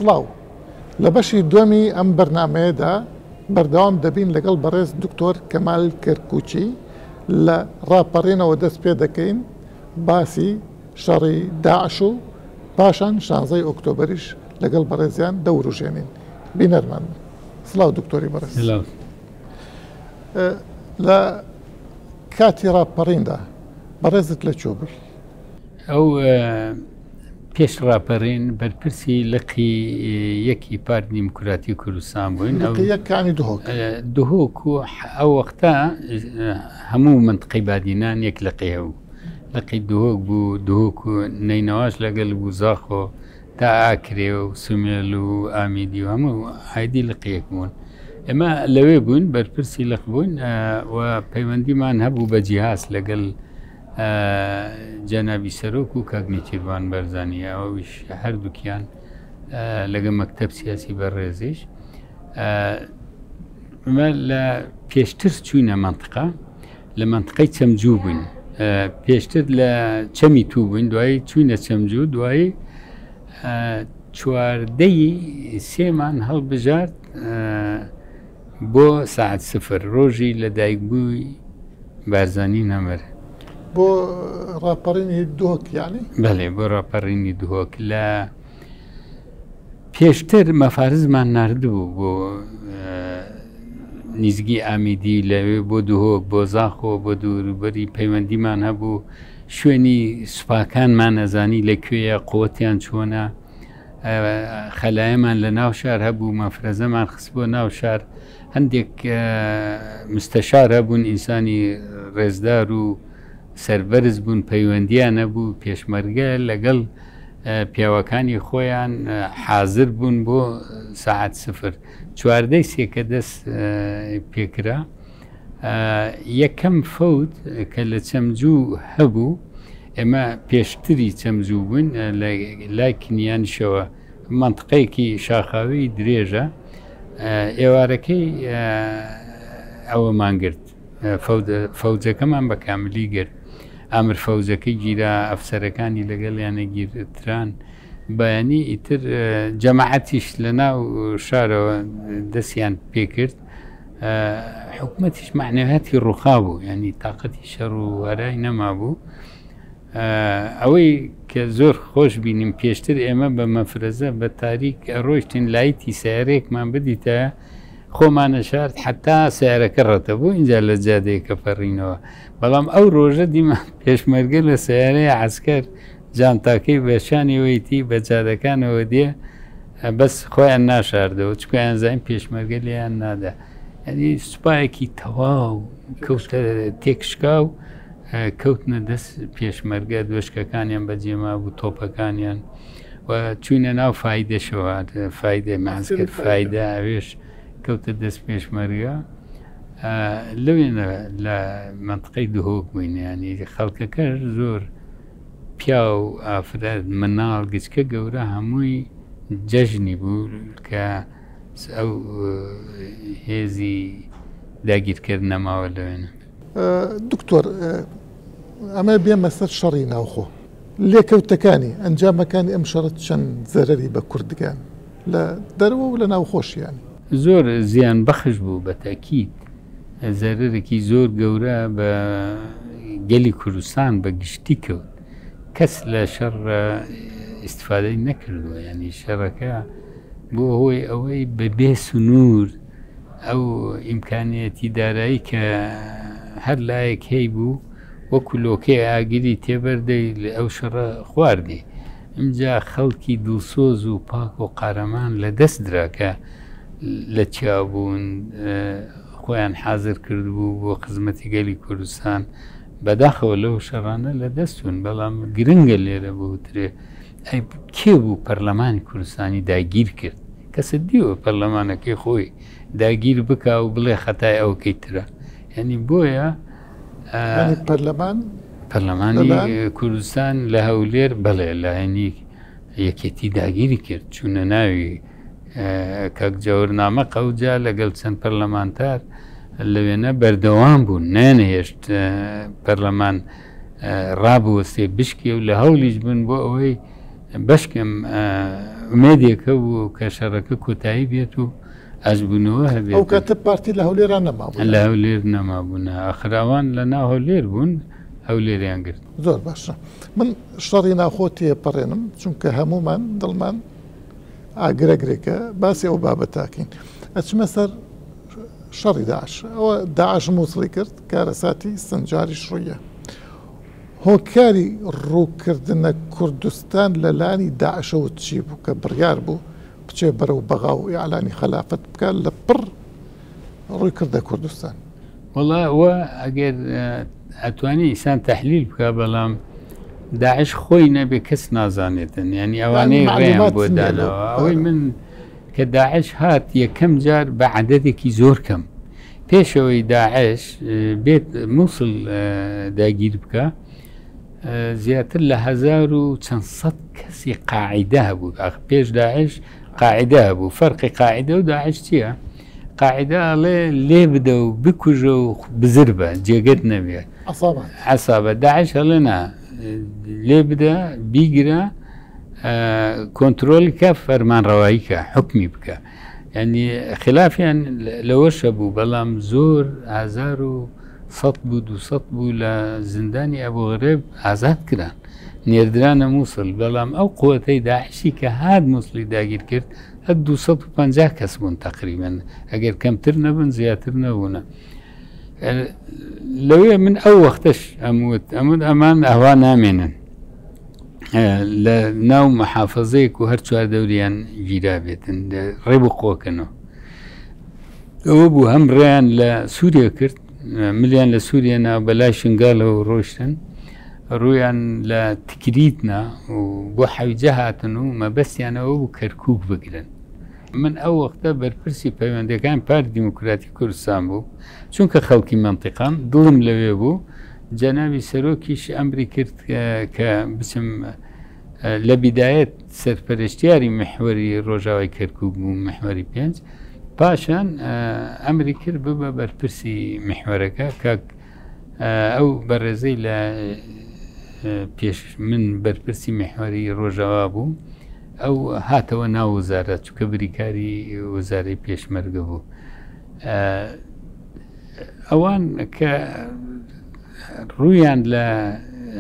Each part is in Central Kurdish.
سلااو لبشي دومي ام برنامج بردوام دبين لقل برز دكتور كمال كركوچي لراپرين ودس بيدكين باسي شري داعشو باشان شانزي اكتوبرش لقل برزيان دورو جينين بينرمان سلااو دكتوري برز سلااو لا كاتي راپرين دا برزت لچوبر او پیش راپرین برپرسی لقی یکی پارت دیموکراتی کوردستان بوین لقی یک یعنی دهوک و او وقتا همو منطقی بادینان یک لقی هو لقی دهوک بو دهوک نینواش لقل بو زاخو تا آکری و سمیل و آمیدی و همو هایدی لقی یک بون اما لوی بون برپرسی لق بون و پیوندی من هبو بجیهاس لقل جنابی سەرۆک و کاک نێچیروان بەرزانی ئەویش هەردووکیان لەگە مەکتەب سیاسی بەڕێزیش لە پێشتر چوونە منطقە لە منطقەی چەمجوو بووین پێشتر لە چەمی تو بووین دوایی چوونە چەمجوو دوایی چواردەی سێمان هەڵبژارد بۆ ساعت سفر ڕۆژی لە دایکبووی بارزانی نەمەرە بۆ راپەڕینی دۆک یعنی بەڵێ بۆ ڕاپەڕینی دهۆک لە پێشتر مەفارزمان ناردبوو بۆ نیزگی ئامیدی لەوێ بۆ دهۆک بۆ زاخۆ بۆ دووروبەری پەیوەندیمان هەبوو شوێنی سوپاکانمان نەزانی لەکوێیە قووەتیان چۆنە خەلایەمان لە ناو شار هەبوو مەفرەزەمان خست بۆ ناو شار هەندێک مستەشار هەبوون ئینسانی ڕێزدار و سەربەرز بوون پەیوەندیان نەبوو پێشمەرگە لەگەڵ پیاوەکانی خۆیان حازر بوون بۆ ساعت سفر چواردەی سێکە دەست پێکرا یەکەم فەوت کە لە چەمجوو هەبوو ئێمە پێشتری چەمجوو بوون لای کنیانشەوە منطقەیەکی شاخاوی درێژە ئێوارەکەی ئەوەمان گرت فەوجەکەمان بە کاملی گرت ئامر فەوجەکەی گیرا ئەفسەرەکانی لەگەڵیانە گیرتران بەیانی ئیتر جەماعەتیش لە ناو شارەوە دەستیان پێکرد حکومەتیش معنەویاتی ڕووخا بوو ینی تااقەتی شەڕ و وەرای نەما بوو ئەوەی کە زۆر خۆش بینیم پێشتر ئێمە بە مەفرەزە بە تاریک ڕۆیشتین لایتی سیارەیەکمان بدیتە خۆمانە شارد حتا سیارەکە ڕەتەبوو اینجا لە جادەیەکە پەڕینەوە بەڵام ئەو ڕۆژە دیمە پێشمەرگە لە سیارەیە عسکەر جانتاکەی بەشانیەوەیتی بە جادەکانەوە دێ بەس خۆیان ناشاردەوە چکیان زین پێشمەرگە لیان نادا ینی سوپایەکی تەواو کەوتە تێکشکا و کەوتنە دەست پێشمەرگە دۆشکەکانیان بەجێما بوو تۆپەکانیان و چوونە ناو فایدەشەوە فایدە ماسکرد فایدە ئەوێش کەوتە دەست پێشمەرگە لەوێنە لە منطقەی دهۆک بووین ینی خەڵکەکە زۆر پیا و ئافرەت مناڵ گچکە گەورە هەمووی جەژنی بوو کە ئەو هێزی داگیرکرد نەماوە لەوێنە دکتۆر ئەمە بێمە سەر شەڕی ناوخۆ لێکەوتەکانی ئەنجامەکانی ئەم شەڕەت چەند زەرەری بە کوردگان لە دەرەوە و لە ناوخۆشیان زۆر زیان بەخش بوو بە تاکید زەرەرێکی زۆر گەورە بە گەلی کوردستان بە گشتی کەوت کەس لە شەڕ ئیستفادەی نەکردووە ینی شەڕەکە بۆ هۆی ئەوەی بەبێ سنوور ئەو ئیمکانیەتی دارایی کە هەر لایەک هەی بوو وەکو لۆکەی ئاگیری تێبەردەی ئەو شەڕە خواردی ئەمجا خەڵکی دڵسۆز و پاک و قارەمان لە دەست دراکە لە چیابوون خۆیان حازر کردبوو بۆ خزمەتی گەلی کوردستان بەداخەوە لەو شەڕانە لە دەستون بەڵام گرنگە لێرە بوترێ ئەی کێ بوو پەرلەمانی کوردستانی داگیر کرد کەسە دیوە پەرلەمانەکەی خۆی داگیر بکە و بڵێ خەتای ئەوکەی ترە ینی بۆیە پەرلەمانی کوردستان لە هەولێر بەڵێ لایەنی یەکێتی داگیری کرد چوونە ناوی کەک جەورنامە قەوجا لەگەڵ چەند پەرلەمانتار لەوێنە بەردەوام بوون نانەهێشت پەرلەمان ڕابوەستێ بشکێ و لە هەولیش بوون بۆ ئەوەی بەشکم ئومێدێکە و کە شەڕەکە کۆتایی بێت و ئەشبوونەوە هەبێت. ئەو کاتە پارتی لە هەولێران نەمابوو، لە هەولێر نەمابوون، ئاخراوان لە ناو هەولێر بوون، هەولێریان گرت. زۆر باشە. من شەڕی ناوخۆ تێپەڕێنم چونکە هەمومان دڵمان ئاگرەگرێکە باسی ئەو بابەتاکەین. ئەچمە سەر شەڕی داعش. ئەوە داعش مووسڵی کرد کارەساتی سنجاری شڕیە. هۆکاری ڕووکردنە کوردستان لەلانی داعشەوە چی بوو کە بڕیار بوو بچێ بەرەو بەغا و ئیعلانی خەلافەت بکات لە پڕ ڕووی کردە کوردستان؟ وەڵا ئەوە ئەگەر ئەتوانی ئیسان تەحلیل بکە، بەڵام داعش خۆی نەبێ کەس نازانێتن، ینی ئەوانەی ڕێیان بۆ دانەوە. ئەوەی من کە داعش هات یەکەم جار بە عەدەدێکی زۆر کەم پێشەوەی داعش بێت مووسڵ داگیر بکە، زیاتر لە 1500 کەسی قاعیدە هەبوو. پێش داعش قاعیدە هەبوو. فەرقی قاعیدە و داعش چییە؟ قاعیدە ئەڵێ لێ بدە و بکوژە و بزر بە جێگەت نەبێت عەسابە. داعش هەڵێ نا، لێ بدە بیگرە کۆنتترۆلی کە فەرمانڕەوایی کە حکمی بکە. ینی خلافیان لەوەشە بوو، بەڵام زۆر 1100 بوو 200 بوو لە زیندانی ئەبوو غرێب ئازاد کران، نێردرانە مووسڵ. بەڵام ئەو قووەتەی داعشی کە هات مووسڵی داگیر کرد 250 کەس بوون تقریبن، ئەگەر کەمتر نەبن زیاتر نەبوونە. لەوێ من ئەو وەختەش ئەمان ئەوا نامێنن لە ناو مەحافەزەیەک و هەر چوار دەوریان گیرا بێتن، ڕێ بقۆکەنەوە. ئەوە بوو هەم ڕێیان لە سووریا کرد، ملیان لە سووریا ناو بەلای شنگالەوە ڕۆشتن، ڕویان لە تکریتنا و بۆ حەویجە هاتن و مەبەستیانەوە بوو کەرکووک بگرن. من ئەو وەختە بەرپرسی پەیوەندەکان پارتی دیموکراتی کوردستان بوو، چونکە خەڵکی مەنتیقان دڵم لەوێ بوو. جەنابی سەرۆکیش ئەمری کرد کە بچم لە بیدایەت سەرپەرشتیاری محوەری ڕۆژاوای کەرکووک بوو، محوەری 5. پاشان ئەمری کرد ببە بەرپرسی محوەرەکە، کاک ئەو بەڕێزەی لە پێش من بەرپرسی محوەری ڕۆژاوا بوو، ئەو هاتەوە ناو وەزارەت، چونکە بریکاری وەزارەی پێشمەرگە بوو. ئەوان کە ڕوویان لە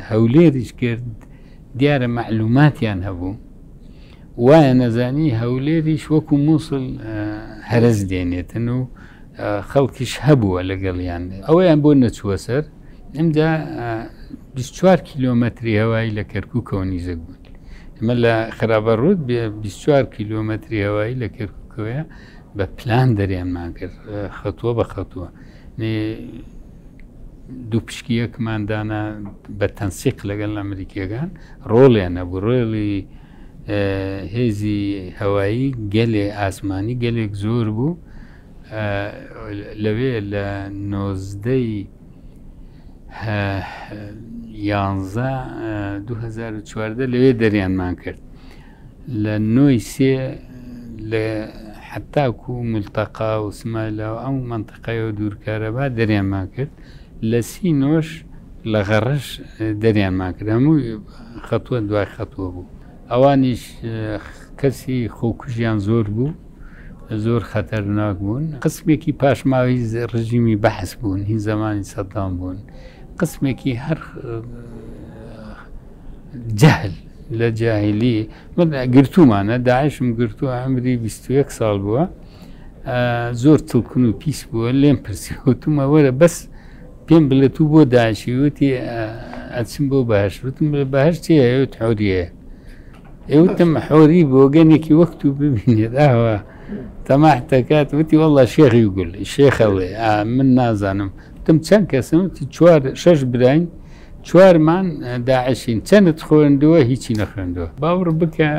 هەولێریش کرد، دیارە معلوماتیان هەبوو، وایە نەزانی هەولێریش وەکو مووسڵ هەرز دێنێتن و خەڵکیش هەبووە لەگەڵیان. ئەوەیان بۆ نەچووە سەر. ئەمدا 24 کیلۆمەتری هەوایی لە کەرکووکەوە نیزەک بوون. ئەمە لە خراپەڕۆت 24 کیلۆمەتری هەوایی لە کەرکووکەوەیە بە پلان دەریانمان کرد، خەتووە بە خەتووە. دوو پشکیەکماندانە بە تەنسیق لەگەڵ ئەمریکیەکان، ڕۆڵیان نەبوو. ڕۆڵی هێزی هەوایی گەلێ ئاسمانی گەلێک زۆر بوو. لەوێ لە 1911 لەوێ دەریانمان کرد. لە 9 لە حتاکو و ملتەقا و سمایلا و ئەم منتقەیەوە دوورکارەبا دەریانمان کرد. لە 39 لە غەڕەش دەریانمان کرد. هەموو خەتووە دوای خەتووە بوو. ئەوانیش کەسی خۆکوژیان زۆر بوو، زۆر خەتەرناک بوون. قسمێکی پاشماوی ڕژیمی بەحس بوون، هی زمانی سەدام بوون. قسمێکی هەر جەهل لە جاهلی من گرتومانە، داعشم گرتووە، ئەمری 21 ساڵ بووە، زۆر تڵکن و پیس بووە. لێم پرسی وتمە وەرە بەس پێم بڵێت و بۆ داعشی، وتی ئەچم بۆ بەهەشت. وتم بەهەشت چیە؟ ئەوت حۆریەیە. ئێوتم حۆری بۆ گەنێکی وەخت و ببینێت ئاوا تەماح دەکات. وتی وەڵڵا شێخی گوڵ شێخەڵێ من نازانم. وتم چەند کەسم؟ وتی 6 براین، 4مان داعشین. چەندت خوێندووە؟ هیچی نەخوێندووە. باوەڕ بکە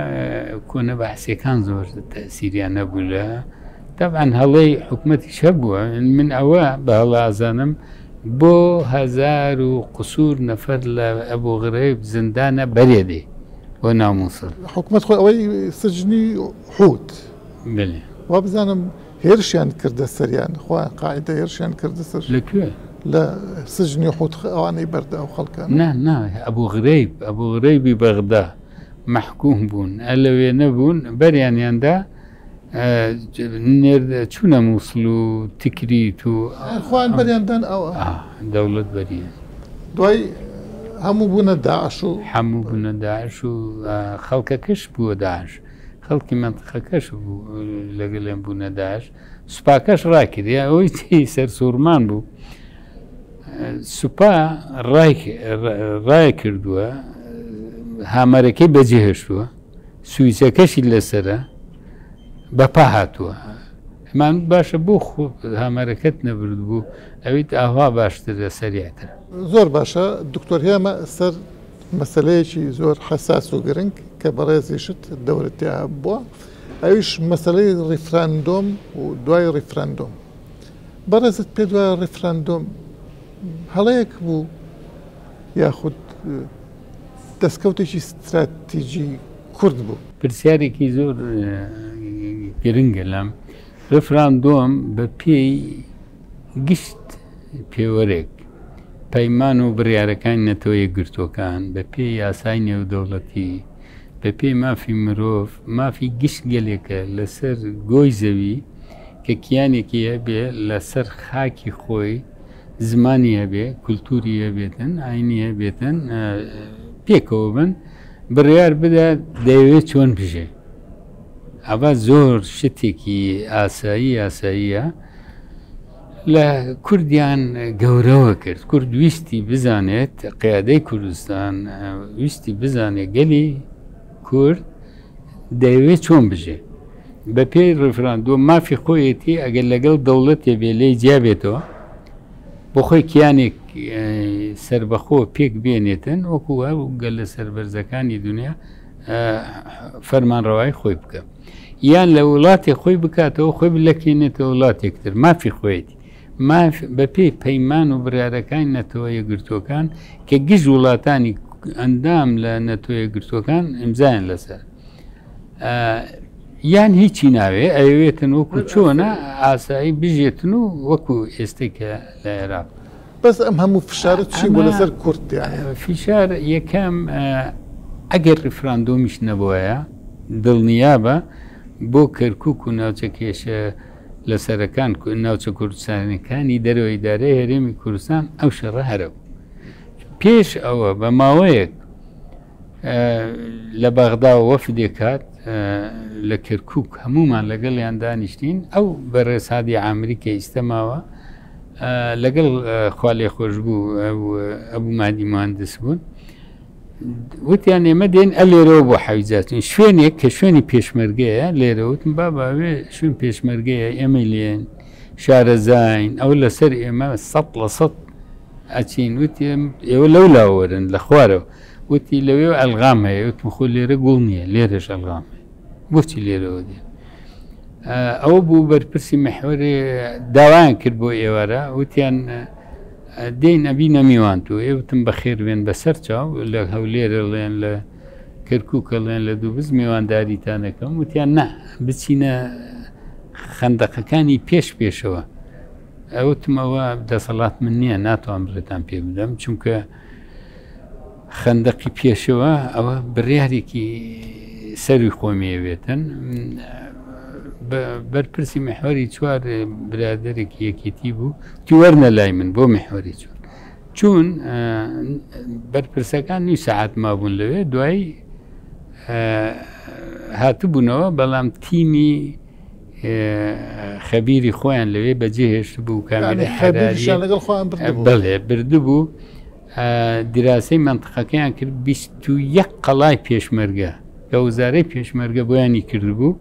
کۆنە بەحسیەکان زۆر تەسیریان نەبوو لە طبعاً هەڵەی حکومەتیش هەبووە. من ئەوە بە هەڵە ئازانم بۆ 1000 و قسوور نەفەر لە ئەبوو غرێب زندانە بەرێدێ بۆ نامووسڵ. حکومەت خۆی ئەوەی سجنی حوت بێ وا بزانم هێرشیان کردە سەریان، خۆیان قاعدە هێرشیان کردە سەر لەکوێ؟ لە سجنی حوت ئەوانەی بەردە ئەو خەڵکان. نا ئەبوو غرێب، ئەبوو غرێبی بەغدا محکوم بوون ئەلەوێ نەبوون بەریانیاندا چوونە مووسڵ و تکریت و خوان بەریاندان ئەوە دەوڵەت بەریە دوای هەموو بوونە داعش و هەموو بوونە داعش و خەڵکەکەش بووە داعش خەڵکی منتقەکەش بوو لەگەڵێن بوونە داعش سوپاکەش ڕاکردیا ئەوەی سەر سوورمان بوو سوپا ڕای کردووە هامەرەکەی بەجێهێشتووە سویسەکەشی لەسرە بەپا هاتووە هەمان باشە بۆ هامەرەکەت نەبرد بوو ئەویت ئاوا باشترە سەریعتر زۆر باشە دکتۆر هێمە سەر مەسلەیەکی زۆر حساس و گرنگ کە بەڕێزیشت دەورەتی بووە ئەویش مەسلەی ڕیفراندۆم و دوای ڕیفراندۆم بەڕێزت پێ دوای ڕیفراندۆم هەڵەیەک بوو یاخود دەستکەوتێکی استراتیژی کورد بوو پرسیارێکی زۆر گرنگە لەم ڕفراندۆم بە پێی گشت پێوەرێک پەیمان و بڕیارەکانی نەتەوە یەکگرتووەکان بە پێی یاسای نێودەوڵەتی بە پێی مافی مرۆڤ مافی گشت گەلێکە لەسەر گۆی زەوی کە کیانێکی هەبێ لەسەر خاکی خۆی زمانی هەبێ کولتوری هەبێتن ئاینی هەبێتن پێکەوە بن بڕیار بدە دەیەوێت چۆن بژێ ئەوە زۆر شتێکی ئاساییە لە کوردیان گەورەوە کرد کورد ویستی بزانێت قیادەی کوردستان ویستی بزانێت گەلی کورد دەیەوێت چۆن بژێ بە پێی ڕفراندۆم مافی خۆیەتی ئەگەر لەگەڵ دەوڵەتێ بێ لێی جیابێتەوە بۆ خۆی کیانێک سربەخۆ پێک بێنێتن وەکو گەل لە سەربەرزەکانی دنیا فەرمانڕەوای خۆی بکە یان لە وڵاتێک خۆی بکاتەوە خۆی بلەکێنێتەوە وڵاتێکتر مافی خۆیەتی بە پێی پەیمان و برارەکانی نەتەوە یەکگرتووەکان کە گشت وڵاتانی ئەندام لە نەتەوە یەکگرتووەکان ئیمزایان لەسەر یان هیچی ناوێ ئەوێتن وەکو چۆنە ئاسایی بژێتن و وەکو ئێستێکە لە عێراق بەس ئەم هەموو فشارت چی بۆ لەسەر کورد فشار یەکەم ئەگەر ڕفراندۆمیش نەبووایە دڵنیابە بۆ کەرکووک و ناوچە کێشە لەسەرەکان ناوچە کوردستانەکانی دەرەوەی ئیدارەی هەرێمی کوردستان ئەو شەڕە هەرە پێش ئەوە بە ماوەیەک لە بەغدا وەفدێک هات لە کەرکووک هەمومان لەگەڵیان دانیشتین ئەو بەڕێسادی عامری کە ئیستەماوە لەگەڵ خوا لێ خۆش بوو ئەبوو مادی مهندس بوون وتیان ئێمە دێن لێرەوە بۆ حەویجاتین شوێنێک کە شوێنی پێشمەرگەیە لێرە وتم باباوێ شوێن پێشمەرگەیە ئێمە لێن شارەزاین ئەو لەسەر ئێمە 100% ئەچین وتی ئێوە لەو لاوەرن لە خوارەوە وتی لەوێ ئەلغام هەیە وتم خۆ لێرە گوڵ نییە لێرەش ئەلغام بۆچی لێرەوە دێ ئەوە بوو بەرپرسی مەحوەری داوایان کرد بۆ ئێوارە وتیان دێن ئەبی نەمیوان تو ئێوتم بەخێر بێن بەسەر چاو لە هەولێرە لێن لە کەرکووکە لێن لە دووبز میوانداریتانەکەم وتیان نا بچینە خەندەقەکانی پێشەوە ئەوتم ئەوە دەسەڵات من نییە ناتوان بڕێتان پێ بدەم چونکە خەندەقی پێشەوە ئەوە بڕیارێکی سەروی خۆمیەوێتن بەرپرسی محوەری چوار برادێکی یەکێتی بوو تی وەرنە لای من بۆ محوەری چوون بەرپرسەکان نوی سەعات مابوون لەوێ دوای هاتوبوونەوە بەڵام تیمی خەبیری خۆیان لەوێ بەجێهێشت بوو کامێرە بەڵێ بردبوو دیراسەی منطقەکەیان کرد 21 قەڵای پێشمەرگە کە وزارەی پێشمەرگە بۆیانی کردبوو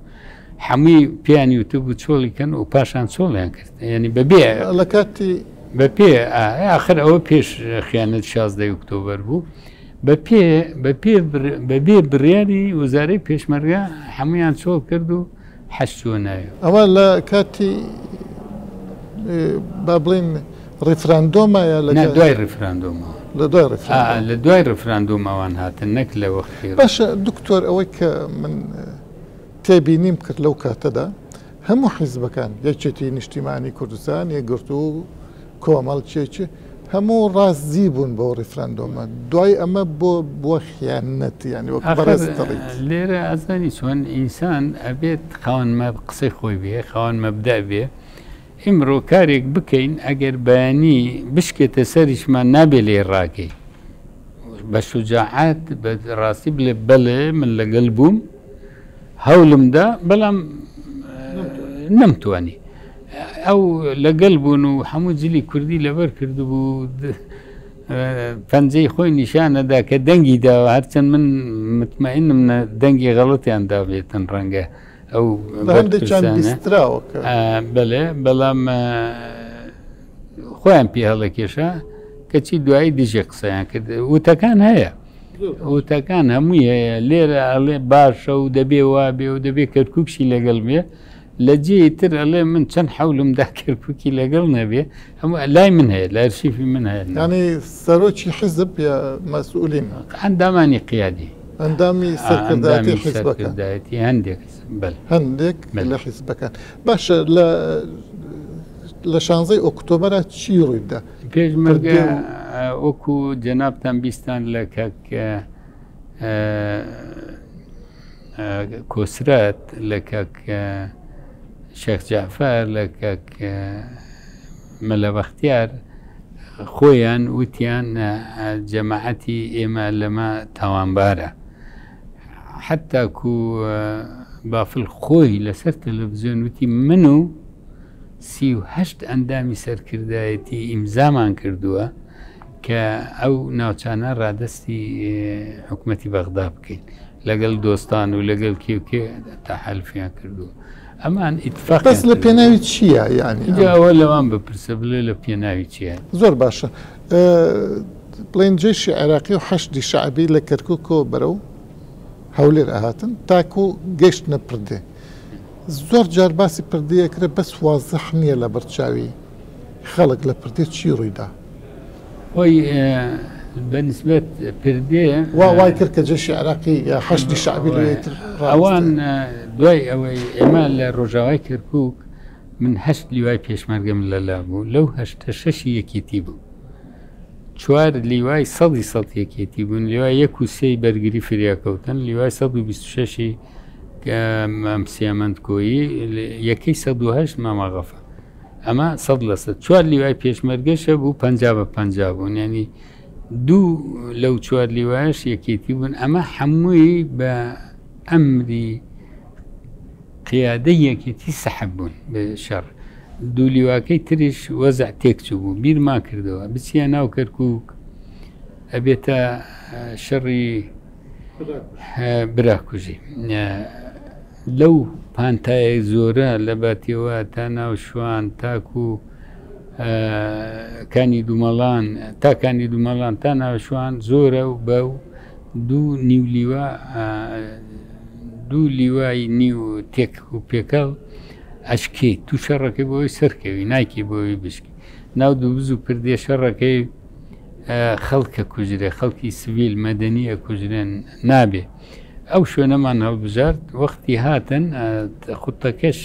هەمووی پیانی وتە بوو چۆڵیکەن و پاشان چۆڵیان کرد ینی بەبێ لە کاتی بەپێ آخر ئەوە پێش خیانەت 16 ئۆکتۆبەر بوو بەبێ بڕیاری وزارەی پێشمەرگە هەمویان چۆڵ کرد و حەشتووە ناوێ ئەوە لە کاتی با بڵین ڕیفراندۆمە یا لە دوای ڕیفراندۆمەوە لە دوای ڕیفراندۆمەوان هاتن نەک لە وەختی باشە دکتۆر ئەوەی کە من تێبینیم کرد لەو کاتەدا هەموو حیزبەکان یەکێتی نیشتیمانی کوردستان یەکگرتو و کۆمەڵ چێکی هەموو ڕاست زیبوون بۆ ڕیفرەندۆمە دوای ئەمە بۆ خیانەت یعنی وەک بەڕێزدەڵێت لێرە ئەزانی چۆن ئینسان ئەبێت خاوەن قسەی خۆی بێ خاوەن مەبدا بێ ئیمڕۆ کارێک بکەین ئەگەر بەیانی بشکێتە سەریشمان نابێ لێ ڕاکەی بە شوجاعات بە ڕاستی بڵێ بەڵێ من لەگەڵ بووم هەوڵمدا بەڵام نەمتوانی ئەو لەگەڵ بوون و هەموو جلی کوردی لەبەر کردبوو پەنجەی خۆی نیشانەدا کە دەنگی داوە هەرچەند من متمەئینم دەنگی غەڵەتیان دابێتن ڕەنگە ئەو بەڵێ بەڵام خۆیان پێ هەڵەکێشە کەچی دوایی دژێ قسەیان کرد وتەکان هەیە وتەکان هەمووی هەیە لێرە ئەڵێ باشە و دەبێ وابێ و دەبێت کەرکووکشی لەگەڵ بێ لە جێی تر ئەڵێ من چەند حەولمدا کەرکووکی لەگەڵ نەبێ هەموو لای من هەیە لە ئەرشیفی من هەیە ینی سەرۆکی حزب یا مەسئولین ئەندامانی قیادی ئەندامی سەرکردایەتی هەندێک هەندێک لە حیزبەکان باشە لە 16 ئۆکتۆبەرە چی ڕوویدا پێشمەرگە وەکو جەنابتان بیستان لە کەک کۆسرات لە کەک شێخ جەعفەر لە کەک مەلە بەختیار خۆیان وتیان جەماعەتی ئێمە لەمە تاوانبارە حتاکو بافڵ خۆی لەسەر تەلەڤیزیۆن وتی من و 38 ئەندامی سەرکردایەتی ئیمزامان کردووە کە ئەو ناوچانە ڕادستی حکوومەتی بەغدا بکەین لەگەڵ دۆستان و لەگەڵ کێوکێ تا حەلفیان کردووە ئەمان ئیتفاق بەس لە پێناوی چییە یعنی ئەوە لەوان بپرسە بڵێ لە پێناوی چییە زۆر باشە بڵێن جێشی عێراقی و حەشتی شەعبی لە کەرکووکەوە بەرەو هەولێر ئاهاتن تاکو گەشت نەپردێ زۆر جار باسی پردەیەکرێ بەس وازەح نییە لە بەرچاوی خەڵک لە پردێ چی ڕوویدا خۆی بەنسبەت پردێ وای کرد کە جێشی عێراقی یا حەشتی شەعبی لێتر ئەوان دوای ئەوەی ئێمە لە ڕۆژاوای کەرکووک من 8 لیوای پێشمەرگەم لەلا بوو لەو 86 یەکێتی بوو 4 لیوای 100 یەکێتی بوون لیوای 1 و 3 بەرگری فریاکەوتن لیوای 126 سیامەندکۆیی یەکەی 108 مامەغەفە ئەمە 100 4 لیوای پێشمەرگەشە بوو 50 بوون ینی دوو لەو 4 لیوایش یەکێتی بوون ئەمە هەمووی بە ئەمری قیادەی یەکێتی سەحب بوون بە شەڕ دوو لیواکەی تریش وەزع تێکچوو بوو بیرما کردەوە بچیە ناو کەرکووک ئەبێتە شەڕی براکوژی لەو پانتایە زۆرە لە باتیەوە تا ناو شوان تاکو کانی دوومەڵان تاکانی دوومەڵان تا ناو شوان زۆرە و بەو دوو لیوای نیو تێک و پێکەڵ ئەشکی تو شەڕەکەی بۆی سەرکەوی نایکی بۆی بشکی ناو دوو بز و پردێ شەڕەکەی خەڵکە کوژرێ خەڵکی سڤیل مەدەنیە کوژرێن نابێ ئەو شوێنەمان هەڵبژارد وەختی هاتن خوتەکەش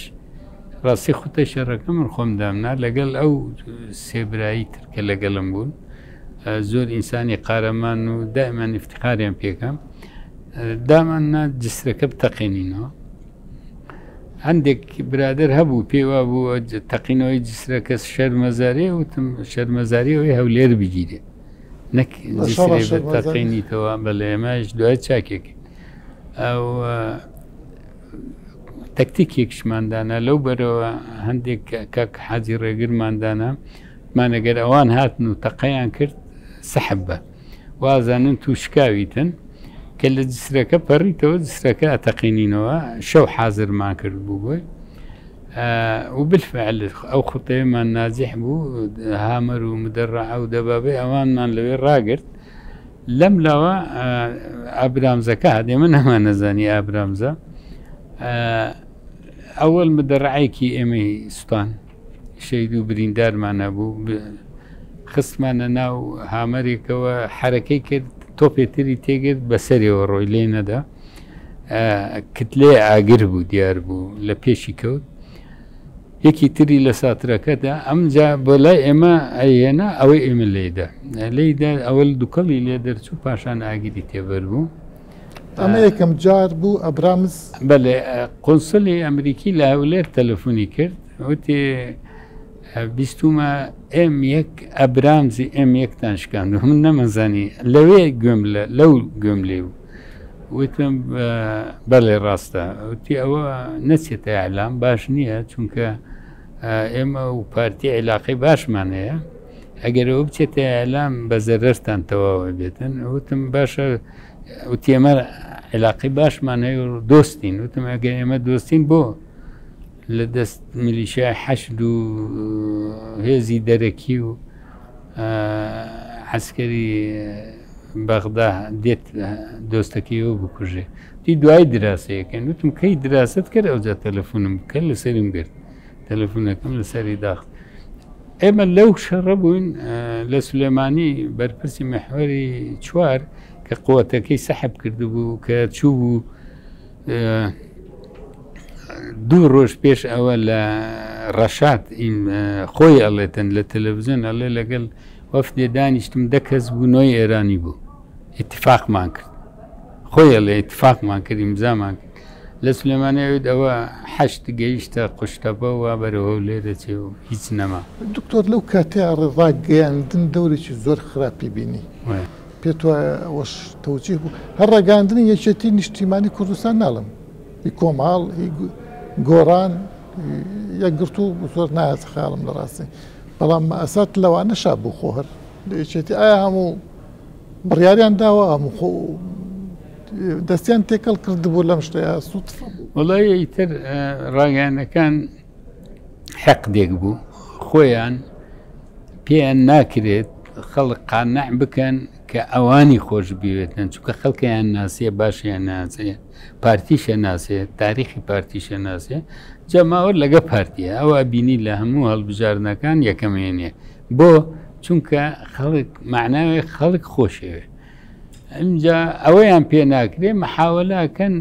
ڕاستی خوتە شەڕەکە من خۆم دامنا لەگەڵ ئەو سێبرایی ترکە لەگەڵم بوون زۆر ئینسانی قارەمان و دائمان افتخاریان پێکەم داماننا جسرەکە بتەقێنینەوە هەندێک برادر هەبوو پێوا بوو تەقینەوەی جسرەکە شەرمەزارێ وتم شەرمەزاریەوەی هەولێر بگیرێ نەک تەقینیتەوە بەڵێ ئێمەش دوای چاکێکی ئەو تەکتیکێکشماندانە لەو بەرەوە هەندێک کاک حاجی ڕێگرماندانە مانەگەر ئەوان هاتن و تەقەیان کرد سەحب بە وازانن تو شکاویتن کە لە جسرەکە پەڕیتەوە جسرەکە ئەتەقینینەوە شەو حازرمان کرد بوو بۆی و بالفعل ئەو خوتەیەمان ناجح بوو هامەر و مدەڕع و دەبابێ ئەوانمان لەوێ ڕاگرت لەم لاوە ئابرامزەکە هەدێ من هەمان نەزانی ئابرامزە ئەوەل مدەڕعایکی ئێمەی سوستان شەید و بریندارمانە بوو خستمانە ناو هامەرێکەوە حرەکەی کرد تۆپێتری تێگرت بەسەرەوە ڕۆی لێ نەدا کتلێ ئاگر بوو دیار بوو لە پێشی کەوت یەکی تری لە ساترەکەدا ئەمجا بۆ لای ئێمە ئەیێنا ئەوەی ئێمە لێدا ئەوەل دووکەڵی لێ دەرچوو پاشان ئاگیری تێبەر بوو. ئەمە یەکەم جار بوو ئەبرامز بەڵێ قۆنسڵی ئەمریکی لە هەولێر تەلەفۆنی کرد وتی بیستمە M1 ئەبرامزی M1تان شکاند من نەمەزانی لەوێ گوێم لەو گوێم لێ بوو وتم بەڵێ ڕاستە وتی ئەوە نەچێتە ئەعلام باش نییە چونکە ئێمە و پارتی عێلاقەی باشمان هەیە ئەگەر ئەوە بچێتە ئەعلام بە زەرەرتان تەواوە بێتن وتم باشە وتی ئێمە عێلاقەی باشمان هەیە و دۆستین وتم ئەگەر ئێمە دۆستین بۆ لە دەست میلیشای حەشد و هێزی دەرەکی و عەسکەری بەغدا دێت دۆستەکەیەوە بکوژێ دی دوای دراسەیەکەن وتم کەی دراست کرد ئەوجا تەلەفۆنم بکە لەسەرم گرت تەلەفۆنەکەم لەسەری داخت ئێمە لەو شەڕە بووین لە سولێمانی بەرپرسی محوەری چوار کە قووەتەکەی سەحب کردبوو کە چوو بوو 2 ڕۆژ پێش ئەوە لە ڕەشات خۆی ئەڵێتن لە تەلەڤیزیۆن ئەڵێ لەگەڵ وەفدێ دانیشتم 10 کەس بوو نۆی ئێرانی بوو ئیتفاقمان کرد خۆی ئەڵێ ئیتفاقمان کرد ئیمزامان کرد لە سولێمانیەوێت ئەوە حەشت گەیشتە قوشتەبەوە بەرەوە لێ دەچێ و هیچ نەما دکتۆر لەو کاتێ ڕێڕاگەیاندن دەورێکی زۆر خراپی بینی پێت وایە ئەوەش تەوجیه بوو هەر ڕێگەاندنی یەکێتی نیشتیمانی کوردستان ناڵم هی کۆماڵ هی گۆڕان یەکگرت و زۆر نایەت خاڵم لە ڕاستی بەڵام ئەسات لەوانە شا بوو خۆ هەر لە یەکێتی ئایا هەموو بڕیاریان داوە هەموو خۆ دەستیان تێکەڵ کردبوو لەم شتەیە سوودفە بوو وەڵای ئیتر ڕاگەیانەکان حەقدێک بوو خۆیان پێیان ناکرێت خەڵک قانع بکەن کە ئەوانی خۆش بوێتن چونکە خەڵکیان ناسیە باشیان ناسێ پارتیشە ناسێ تاریخی پارتیشە ناسێ جەماوە لەگە پارتیە ئەوە بینی لە هەموو هەڵبژاردنەکان یەکەمێنێ بۆ چونکە خەڵک معناوی خەڵک خۆشەوێ ئەمجا ئەوەیان پێ ناکرێ مەحاوەلاکەن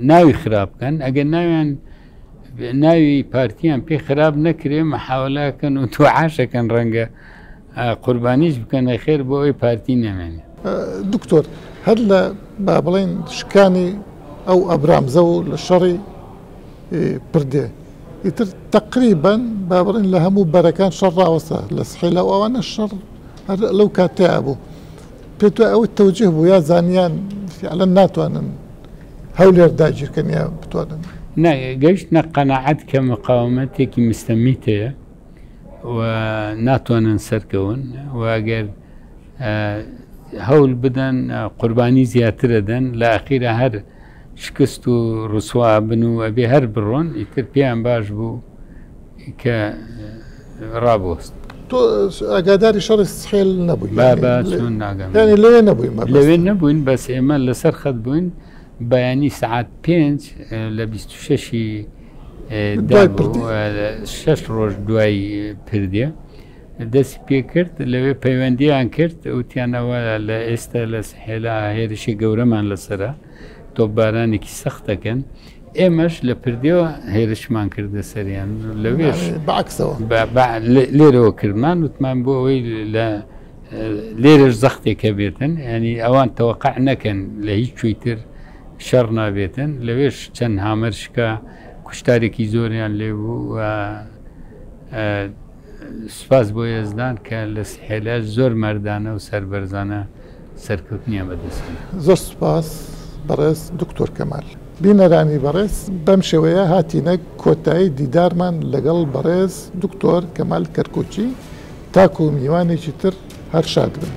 ناوی خراپکەن ئەگەر ناویان ناوی پارتیان پێ خراپ نەکرێ مەحاوەلاکەن و توعاشەکەن ڕەنگە قوربانیش بکەنە خێر بۆ ئەوی پارتی نەمێنێ دکتۆر هەر لە با بڵێن شکانی ئەو ئەبرامزە و لە شەڕی پردێ ئیتر تقریبا با بڵێن لە هەموو بەرەکان شەڕ ڕاوەسە لە سحیلا و ئەوانە شەڕ هەر لەو کاتەیە بوو پێت وایە ئەوە تەوجیه بوو یا زانیان فعلا ناتوانن هەولێر داگیرکەن یا بتوانن گەیشتنە قەناعەت کە مقاومەتێکی مستەمیت هەیە و ناتوانن سەرکەون و ئەگەر هەوڵ بدەن قوربانی زیاترەدەن لە ئەخیرە هەر شکست و ڕسوا بن و ئەبێ هەر بڕۆن ئیتر پێیان باش بوو کە ڕابۆست تۆ ئەگاداری شەڕی سحێل نەبووی چۆن ناگەم لەوێ نەبووین لەوێ نەبووین بەس ئێمە لەسەر خەت بووین بەیانی سعات 5 لە 26 6 ڕۆژ دوای پردێ دەستی پێ کرد لەوێ پەیوەندیان کرد وتیانەوە لە ئێستا لە سحێلا هێرشی گەورەمان لەسرە تۆپبارانێکی سەختەکەن ئێمەش لە پردێەوە هێرشمان کردە سەریان لەوێش بەعکسەوە لێرەوە کردمان وتمان بۆ ئەوەی لە لێرەش زەختێکە بێتن ینی ئەوان تەوەقع نەکەن لە هیچ کوێی تر شەڕ نابێتن لەوێش چەند هامەرشکە کوشتارێکی زۆریان لێ بوو و سوپاس بۆ یێزدان کە لە سحێلاش زۆر مەردانە و سەربەرزانە سەرکەوتنیە بەدەستن زۆر سوپاس بەڕێز دکتۆر کەمال بینەرانی بەڕێز بەم شێوەیە هاتینە کۆتایی دیدارمان لەگەڵ بەڕێز دکتۆر کەمال کەرکوچی تاکو و میوانێکی تر هەر شاد بن